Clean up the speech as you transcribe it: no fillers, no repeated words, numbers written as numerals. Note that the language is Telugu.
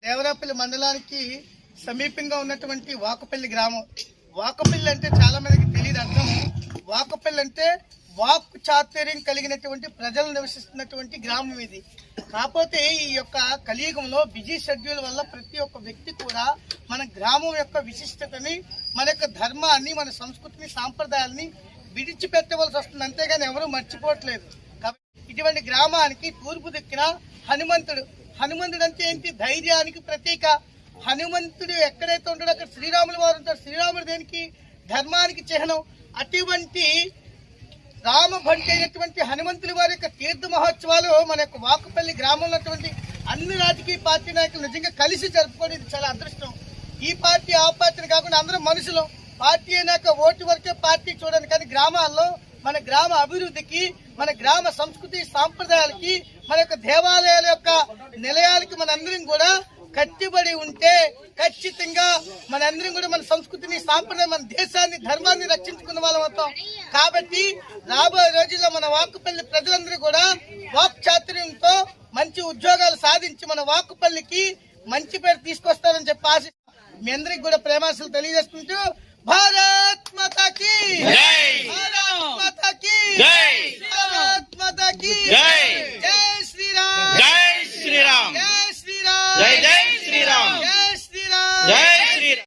దేవరాపల్లి మండలానికి సమీపంగా ఉన్నటువంటి వాకపల్లి గ్రామం. వాకపల్లి అంటే చాలా మందికి తెలియదు అర్థం. వాకపల్లి అంటే వాక్కు చాతుర్యం కలిగినటువంటి ప్రజలు నివసిస్తున్నటువంటి గ్రామం ఇది. కాకపోతే ఈ యొక్క కలియుగంలో బిజీ షెడ్యూల్ వల్ల ప్రతి ఒక్క వ్యక్తి కూడా మన గ్రామం యొక్క విశిష్టతని, మన యొక్క ధర్మాన్ని, మన సంస్కృతిని, సాంప్రదాయాలని విడిచిపెట్టవలసి వస్తుంది. అంతేగాని ఎవరూ మర్చిపోవట్లేదు. కాబట్టి ఇటువంటి గ్రామానికి తూర్పు దిక్కున హనుమంతుడు. హనుమంతుడు అంటే ఏంటి? ధైర్యానికి ప్రతీక. హనుమంతుడు ఎక్కడైతే ఉంటాడో అక్కడ శ్రీరాములు వారు ఉంటారు. శ్రీరాముడు దేనికి? ధర్మానికి చిహ్నం. అటువంటి రామభంటి అయినటువంటి హనుమంతుడి వారి యొక్క తీర్థ మహోత్సవాలు మన యొక్క వాకపల్లి గ్రామంలో ఉన్నటువంటి అన్ని రాజకీయ పార్టీ నాయకులు నిజంగా కలిసి జరుపుకోవడం ఇది చాలా అదృష్టం. ఈ పార్టీ ఆ పార్టీని కాకుండా అందరూ మనుషులు. పార్టీ అయినాక ఓటు వరకే పార్టీ చూడండి. కానీ గ్రామాల్లో మన గ్రామ అభివృద్ధికి, మన గ్రామ సంస్కృతి సాంప్రదాయాలకి, మన యొక్క దేవాలయాల యొక్క నిలయాలకి మనందరం కూడా కట్టుబడి ఉంటే ఖచ్చితంగా మనందరం కూడా మన సంస్కృతిని, సాంప్రదాయం, మన దేశాన్ని, ధర్మాన్ని రక్షించుకున్న వాళ్ళం అవుతాం. కాబట్టి రాబోయే రోజుల్లో మన వాకపల్లి ప్రజలందరూ కూడా వాక్ చాతుర్యంతో మంచి ఉద్యోగాలు సాధించి మన వాకపల్లికి మంచి పేరు తీసుకొస్తారని చెప్పి ఆశిస్తాం. మీ అందరికి కూడా ప్రేమాశలు తెలియజేసుకుంటూ భారత్ మాతా కీ జై, భారత్ మాతా కీ జై.